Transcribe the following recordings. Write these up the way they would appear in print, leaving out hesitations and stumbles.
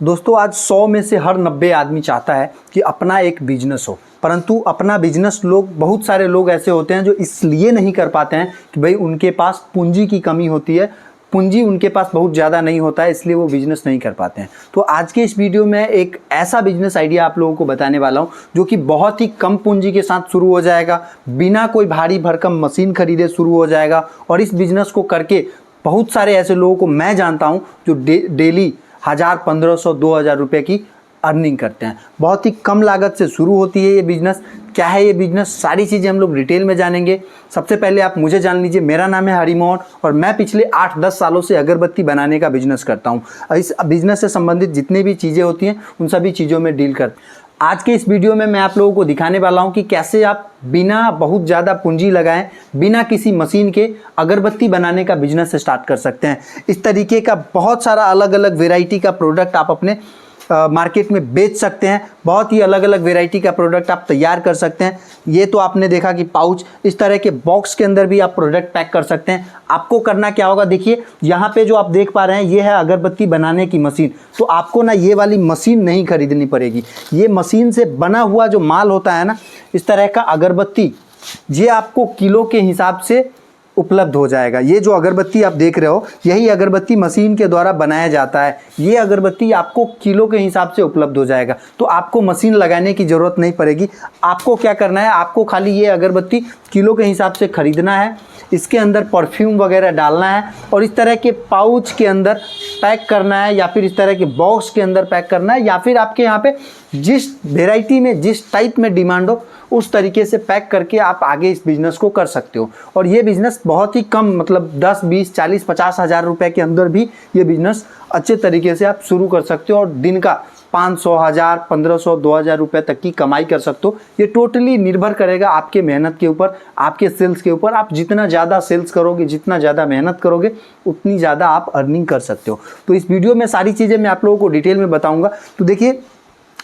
दोस्तों आज 100 में से हर 90 आदमी चाहता है कि अपना एक बिजनेस हो, परंतु अपना बिजनेस बहुत सारे लोग ऐसे होते हैं जो इसलिए नहीं कर पाते हैं कि भाई उनके पास पूंजी की कमी होती है, पूंजी उनके पास बहुत ज़्यादा नहीं होता है, इसलिए वो बिजनेस नहीं कर पाते हैं। तो आज के इस वीडियो में एक ऐसा बिजनेस आइडिया आप लोगों को बताने वाला हूँ जो कि बहुत ही कम पूंजी के साथ शुरू हो जाएगा, बिना कोई भारी भरकम मशीन खरीदे शुरू हो जाएगा। और इस बिजनेस को करके बहुत सारे ऐसे लोगों को मैं जानता हूँ जो डेली 1000, 1500, 2000 रुपये की अर्निंग करते हैं। बहुत ही कम लागत से शुरू होती है ये बिजनेस। क्या है ये बिजनेस, सारी चीज़ें हम लोग डिटेल में जानेंगे। सबसे पहले आप मुझे जान लीजिए, मेरा नाम है हरिमोहन और मैं पिछले 8-10 सालों से अगरबत्ती बनाने का बिजनेस करता हूँ। इस बिजनेस से संबंधित जितनी भी चीज़ें होती हैं उन सभी चीज़ों में डील करते हैं। आज के इस वीडियो में मैं आप लोगों को दिखाने वाला हूं कि कैसे आप बिना बहुत ज़्यादा पूंजी लगाएं, बिना किसी मशीन के अगरबत्ती बनाने का बिजनेस स्टार्ट कर सकते हैं। इस तरीके का बहुत सारा अलग अलग वैरायटी का प्रोडक्ट आप अपने मार्केट में बेच सकते हैं। बहुत ही अलग अलग वैरायटी का प्रोडक्ट आप तैयार कर सकते हैं। ये तो आपने देखा कि पाउच, इस तरह के बॉक्स के अंदर भी आप प्रोडक्ट पैक कर सकते हैं। आपको करना क्या होगा, देखिए यहाँ पे जो आप देख पा रहे हैं ये है अगरबत्ती बनाने की मशीन। तो आपको ना ये वाली मशीन नहीं खरीदनी पड़ेगी। ये मशीन से बना हुआ जो माल होता है ना, इस तरह का अगरबत्ती, ये आपको किलो के हिसाब से उपलब्ध हो जाएगा। ये जो अगरबत्ती आप देख रहे हो, यही अगरबत्ती मशीन के द्वारा बनाया जाता है। ये अगरबत्ती आपको किलो के हिसाब से उपलब्ध हो जाएगा, तो आपको मशीन लगाने की ज़रूरत नहीं पड़ेगी। आपको क्या करना है, आपको खाली ये अगरबत्ती किलो के हिसाब से खरीदना है, इसके अंदर परफ्यूम वगैरह डालना है और इस तरह के पाउच के अंदर पैक करना है, या फिर इस तरह के बॉक्स के अंदर पैक करना है, या फिर आपके यहाँ पे जिस वेराइटी में, जिस टाइप में डिमांड हो उस तरीके से पैक करके आप आगे इस बिज़नेस को कर सकते हो। और ये बिज़नेस बहुत ही कम, मतलब 10, 20, 40, 50 हज़ार रुपये के अंदर भी ये बिज़नेस अच्छे तरीके से आप शुरू कर सकते हो और दिन का 500, 1000, 1500, 2000 रुपये तक की कमाई कर सकते हो। ये टोटली निर्भर करेगा आपके मेहनत के ऊपर, आपके सेल्स के ऊपर। आप जितना ज़्यादा सेल्स करोगे, जितना ज़्यादा मेहनत करोगे, उतनी ज़्यादा आप अर्निंग कर सकते हो। तो इस वीडियो में सारी चीज़ें मैं आप लोगों को डिटेल में बताऊँगा। तो देखिए,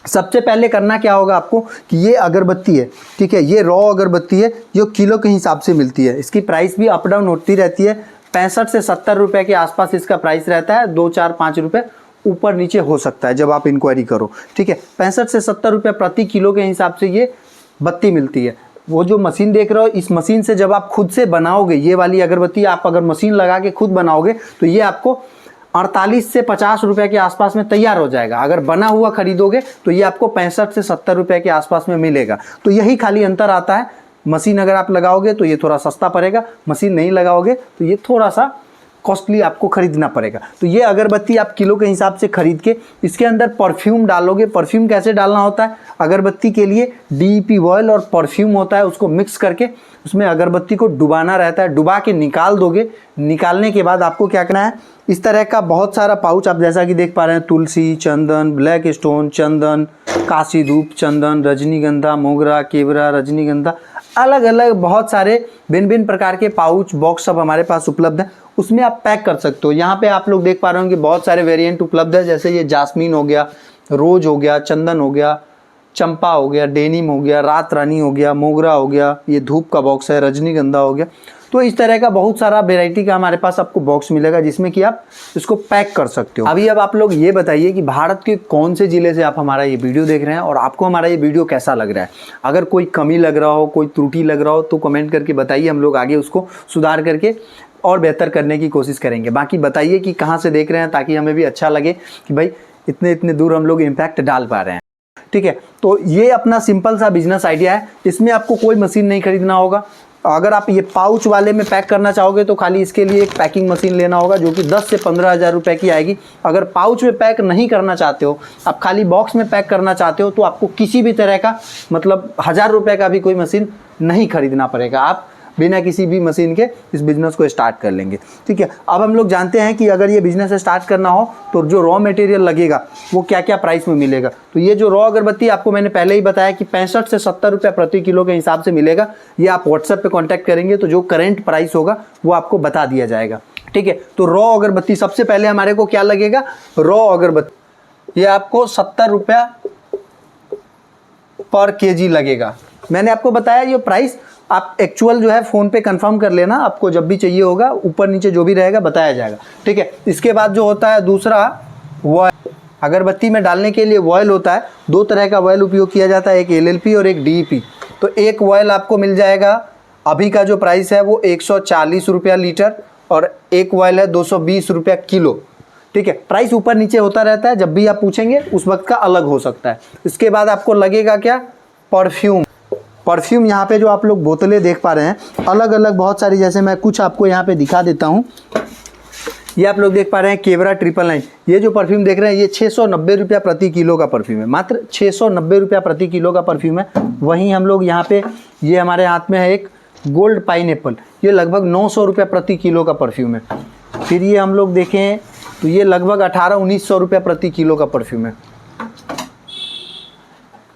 सबसे पहले करना क्या होगा आपको कि ये अगरबत्ती है, ठीक है, ये रॉ अगरबत्ती है जो किलो के हिसाब से मिलती है। इसकी प्राइस भी अप डाउन होती रहती है। 65 से 70 रुपये के आसपास इसका प्राइस रहता है। 2, 4, 5 रुपये ऊपर नीचे हो सकता है जब आप इंक्वायरी करो, ठीक है। 65 से 70 रुपये प्रति किलो के हिसाब से ये बत्ती मिलती है। वो जो मशीन देख रहे हो, इस मशीन से जब आप खुद से बनाओगे ये वाली अगरबत्ती, आप अगर मशीन लगा के खुद बनाओगे तो ये आपको 48 से 50 रुपये के आसपास में तैयार हो जाएगा। अगर बना हुआ खरीदोगे तो ये आपको 65 से 70 रुपये के आसपास में मिलेगा। तो यही खाली अंतर आता है। मशीन अगर आप लगाओगे तो ये थोड़ा सस्ता पड़ेगा, मशीन नहीं लगाओगे तो ये थोड़ा सा कॉस्टली आपको खरीदना पड़ेगा। तो ये अगरबत्ती आप किलो के हिसाब से खरीद के इसके अंदर परफ्यूम डालोगे। परफ्यूम कैसे डालना होता है, अगरबत्ती के लिए DEP ऑयल और परफ्यूम होता है, उसको मिक्स करके उसमें अगरबत्ती को डुबाना रहता है। डुबा के निकाल दोगे। निकालने के बाद आपको क्या करना है, इस तरह का बहुत सारा पाउच आप जैसा कि देख पा रहे हैं, तुलसी, चंदन, ब्लैक स्टोन, चंदन, काशी धूप, चंदन, रजनीगंधा, मोगरा, केवड़ा, रजनीगंधा, अलग अलग बहुत सारे भिन्न भिन्न प्रकार के पाउच बॉक्स सब हमारे पास उपलब्ध है। उसमें आप पैक कर सकते हो। यहाँ पे आप लोग देख पा रहे हो कि बहुत सारे वेरिएंट उपलब्ध है, जैसे ये जास्मीन हो गया, रोज हो गया, चंदन हो गया, चंपा हो गया, डेनिम हो गया, रात रानी हो गया, मोगरा हो गया, ये धूप का बॉक्स है, रजनीगंधा हो गया। तो इस तरह का बहुत सारा वेराइटी का हमारे पास आपको बॉक्स मिलेगा जिसमें कि आप इसको पैक कर सकते हो। अब आप लोग ये बताइए कि भारत के कौन से ज़िले से आप हमारा ये वीडियो देख रहे हैं और आपको हमारा ये वीडियो कैसा लग रहा है। अगर कोई कमी लग रहा हो, कोई त्रुटि लग रहा हो तो कमेंट करके बताइए, हम लोग आगे उसको सुधार करके और बेहतर करने की कोशिश करेंगे। बाकी बताइए कि कहाँ से देख रहे हैं, ताकि हमें भी अच्छा लगे कि भाई इतने दूर हम लोग इम्पैक्ट डाल पा रहे हैं, ठीक है। तो ये अपना सिंपल सा बिजनेस आइडिया है। इसमें आपको कोई मशीन नहीं खरीदना होगा। अगर आप ये पाउच वाले में पैक करना चाहोगे तो खाली इसके लिए एक पैकिंग मशीन लेना होगा जो कि 10 से 15 हज़ार रुपये की आएगी। अगर पाउच में पैक नहीं करना चाहते हो, आप खाली बॉक्स में पैक करना चाहते हो, तो आपको किसी भी तरह का, मतलब 1000 रुपये का भी कोई मशीन नहीं खरीदना पड़ेगा। आप बिना किसी भी मशीन के इस बिज़नेस को स्टार्ट कर लेंगे, ठीक है। अब हम लोग जानते हैं कि अगर ये बिज़नेस स्टार्ट करना हो तो जो रॉ मटेरियल लगेगा वो क्या क्या प्राइस में मिलेगा। तो ये जो रॉ अगरबत्ती आपको मैंने पहले ही बताया कि 65 से 70 रुपये प्रति किलो के हिसाब से मिलेगा। ये आप व्हाट्सएप पे कांटेक्ट करेंगे तो जो करंट प्राइस होगा वो आपको बता दिया जाएगा, ठीक है। तो रॉ अगरबत्ती सबसे पहले हमारे को क्या लगेगा, रॉ अगरबत्ती ये आपको 70 रुपया पर केजी लगेगा। मैंने आपको बताया ये प्राइस आप एक्चुअल जो है फ़ोन पे कंफर्म कर लेना, आपको जब भी चाहिए होगा ऊपर नीचे जो भी रहेगा बताया जाएगा, ठीक है। इसके बाद जो होता है दूसरा वो अगरबत्ती में डालने के लिए वॉयल होता है, 2 तरह का वॉयल उपयोग किया जाता है, एक LLP और एक DEP। तो एक वॉयल आपको मिल जाएगा, अभी का जो प्राइस है वो 140 रुपया लीटर और एक वॉयल है 220 रुपया किलो। ठीक है, प्राइस ऊपर नीचे होता रहता है, जब भी आप पूछेंगे उस वक्त का अलग हो सकता है। इसके बाद आपको लगेगा क्या, परफ्यूम यहाँ पे जो आप लोग बोतलें देख पा रहे हैं अलग अलग बहुत सारी, जैसे मैं कुछ आपको यहाँ पे दिखा देता हूँ। ये आप लोग देख पा रहे हैं केवरा 999, ये जो परफ्यूम देख रहे हैं ये 690 रुपया प्रति किलो का परफ्यूम है, मात्र 690 रुपया प्रति किलो का परफ्यूम है। वहीं हम लोग यहाँ पे, ये हमारे हाथ में है एक गोल्ड पाइनएप्पल, ये लगभग 900 रुपया प्रति किलो का परफ्यूम है। फिर ये हम लोग देखें तो ये लगभग 1800-1900 रुपया प्रति किलो का परफ्यूम है।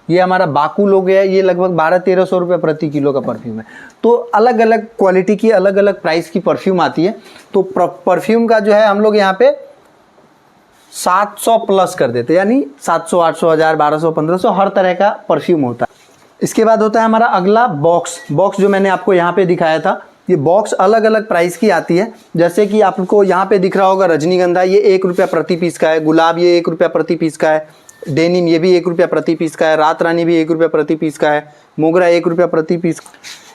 ये हमारा बाकुल हो गया, ये लगभग 1200-1300 रुपये प्रति किलो का परफ्यूम है। तो अलग अलग क्वालिटी की अलग अलग प्राइस की परफ्यूम आती है। तो परफ्यूम का जो है हम लोग यहाँ पे 700 प्लस कर देते हैं, यानी 700, 800, 1000, 1200, 1500 हर तरह का परफ्यूम होता है। इसके बाद होता है हमारा अगला बॉक्स जो मैंने आपको यहाँ पे दिखाया था। ये बॉक्स अलग अलग प्राइस की आती है, जैसे कि आपको यहाँ पे दिख रहा होगा रजनीगंधा, ये 1 रुपया प्रति पीस का है, गुलाब ये 1 रुपया प्रति पीस का है, डेनिम ये भी 1 रुपया प्रति पीस का है, रात रानी भी 1 रुपया प्रति पीस का है, मोगरा 1 रुपया प्रति पीस।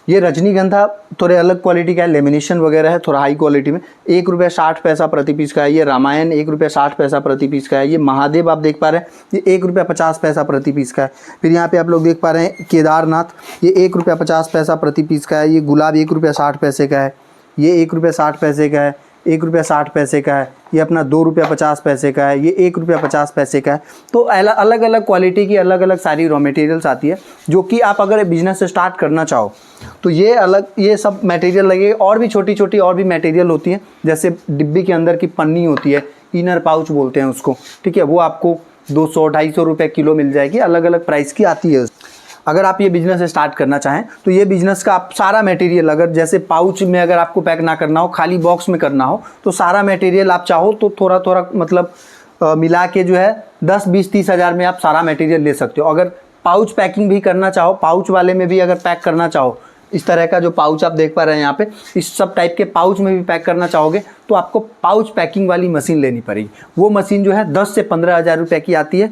ये रजनीगंधा थोड़े अलग क्वालिटी का है, लेमिनेशन वगैरह है थोड़ा हाई क्वालिटी में, 1 रुपया 60 पैसा प्रति पीस का है। ये रामायण 1 रुपया 60 पैसा प्रति पीस का है। ये महादेव आप देख पा रहे हैं, ये 1 रुपया 50 पैसा प्रति पीस का है। फिर यहाँ पे आप लोग देख पा रहे हैं केदारनाथ, ये 1 रुपया 50 पैसा प्रति पीस का है। ये गुलाब 1 रुपया 60 पैसे का है, ये 1 रुपया 60 पैसे का है, 1 रुपया 60 पैसे का है। ये अपना 2 रुपया 50 पैसे का है, ये 1 रुपया 50 पैसे का है। तो अलग अलग क्वालिटी की अलग अलग सारी रॉ मटेरियल्स आती है, जो कि आप अगर बिजनेस स्टार्ट करना चाहो तो ये सब मटेरियल लगेगा। और भी छोटी छोटी और भी मटेरियल होती हैं, जैसे डिब्बी के अंदर की पन्नी होती है, इनर पाउच बोलते हैं उसको, ठीक है, वो आपको 200-250 रुपये किलो मिल जाएगी, अलग अलग प्राइस की आती है। अगर आप ये बिज़नेस स्टार्ट करना चाहें तो ये बिज़नेस का आप सारा मटेरियल, अगर जैसे पाउच में अगर आपको पैक ना करना हो, खाली बॉक्स में करना हो, तो सारा मटेरियल आप चाहो तो थोड़ा थोड़ा मतलब मिला के जो है 10-20-30 हज़ार में आप सारा मटेरियल ले सकते हो। अगर पाउच पैकिंग भी करना चाहो, पाउच वाले में भी अगर पैक करना चाहो, इस तरह का जो पाउच आप देख पा रहे हैं यहाँ पे, इस सब टाइप के पाउच में भी पैक करना चाहोगे तो आपको पाउच पैकिंग वाली मशीन लेनी पड़ेगी। वो मशीन जो है 10 से 15 हज़ार रुपये की आती है।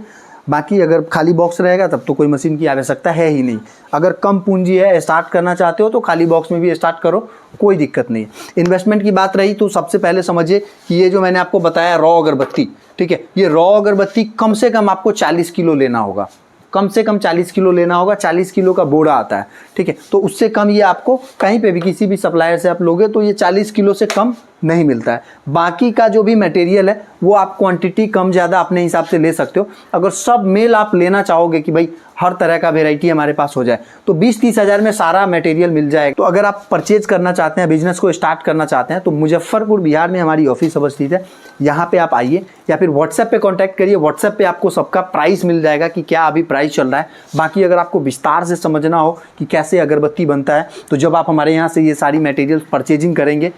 बाकी अगर खाली बॉक्स रहेगा तब तो कोई मशीन की आवश्यकता है ही नहीं। अगर कम पूंजी है, स्टार्ट करना चाहते हो तो खाली बॉक्स में भी स्टार्ट करो, कोई दिक्कत नहीं है। इन्वेस्टमेंट की बात रही तो सबसे पहले समझिए कि ये जो मैंने आपको बताया रॉ अगरबत्ती, ठीक है, ये रॉ अगरबत्ती कम से कम आपको 40 किलो लेना होगा, कम से कम 40 किलो लेना होगा। 40 किलो का बोरा आता है, ठीक है, तो उससे कम ये आपको कहीं पे भी किसी भी सप्लायर से आप लोगे तो ये 40 किलो से कम नहीं मिलता है। बाकी का जो भी मटेरियल है वो आप क्वांटिटी कम ज़्यादा अपने हिसाब से ले सकते हो। अगर सब मेल आप लेना चाहोगे कि भाई हर तरह का वेराइटी हमारे पास हो जाए तो 20-30 हज़ार में सारा मटेरियल मिल जाएगा। तो अगर आप परचेज करना चाहते हैं, बिजनेस को स्टार्ट करना चाहते हैं, तो मुजफ्फरपुर बिहार में हमारी ऑफिस अवस्थित है, यहाँ पे आप आइए या फिर व्हाट्सएप पे कांटेक्ट करिए। व्हाट्सएप पे आपको सबका प्राइस मिल जाएगा कि क्या अभी प्राइस चल रहा है। बाकी अगर आपको विस्तार से समझना हो कि कैसे अगरबत्ती बनता है, तो जब आप हमारे यहाँ से ये सारी मटेरियल परचेजिंग करेंगे,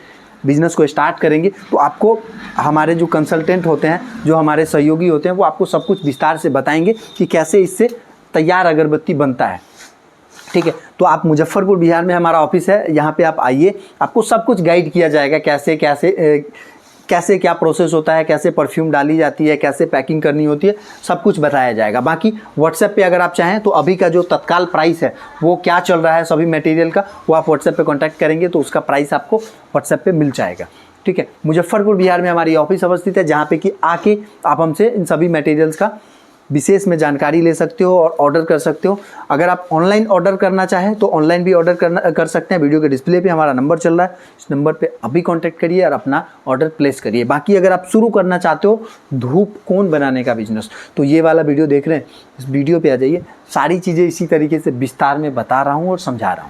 बिज़नेस को स्टार्ट करेंगे, तो आपको हमारे जो कंसल्टेंट होते हैं, जो हमारे सहयोगी होते हैं, वो आपको सब कुछ विस्तार से बताएंगे कि कैसे इससे तैयार अगरबत्ती बनता है, ठीक है। तो आप मुजफ्फरपुर बिहार में हमारा ऑफिस है, यहाँ पे आप आइए, आपको सब कुछ गाइड किया जाएगा, कैसे क्या प्रोसेस होता है, कैसे परफ्यूम डाली जाती है, कैसे पैकिंग करनी होती है, सब कुछ बताया जाएगा। बाकी व्हाट्सएप पे अगर आप चाहें तो अभी का जो तत्काल प्राइस है वो क्या चल रहा है सभी मटेरियल का, वो आप व्हाट्सएप पे कांटेक्ट करेंगे तो उसका प्राइस आपको व्हाट्सएप पे मिल जाएगा, ठीक है। मुजफ्फरपुर बिहार में हमारी ऑफिस अवस्थित है, जहाँ पे कि आके आप हमसे इन सभी मटेरियल्स का विशेष में जानकारी ले सकते हो और ऑर्डर कर सकते हो। अगर आप ऑनलाइन ऑर्डर करना चाहें तो ऑनलाइन भी ऑर्डर कर सकते हैं। वीडियो के डिस्प्ले पे हमारा नंबर चल रहा है, इस नंबर पे अभी कांटेक्ट करिए और अपना ऑर्डर प्लेस करिए। बाकी अगर आप शुरू करना चाहते हो धूप कोन बनाने का बिजनेस, तो ये वाला वीडियो देख रहे हैं, इस वीडियो पे आ जाइए, सारी चीज़ें इसी तरीके से विस्तार में बता रहा हूँ और समझा रहा हूँ।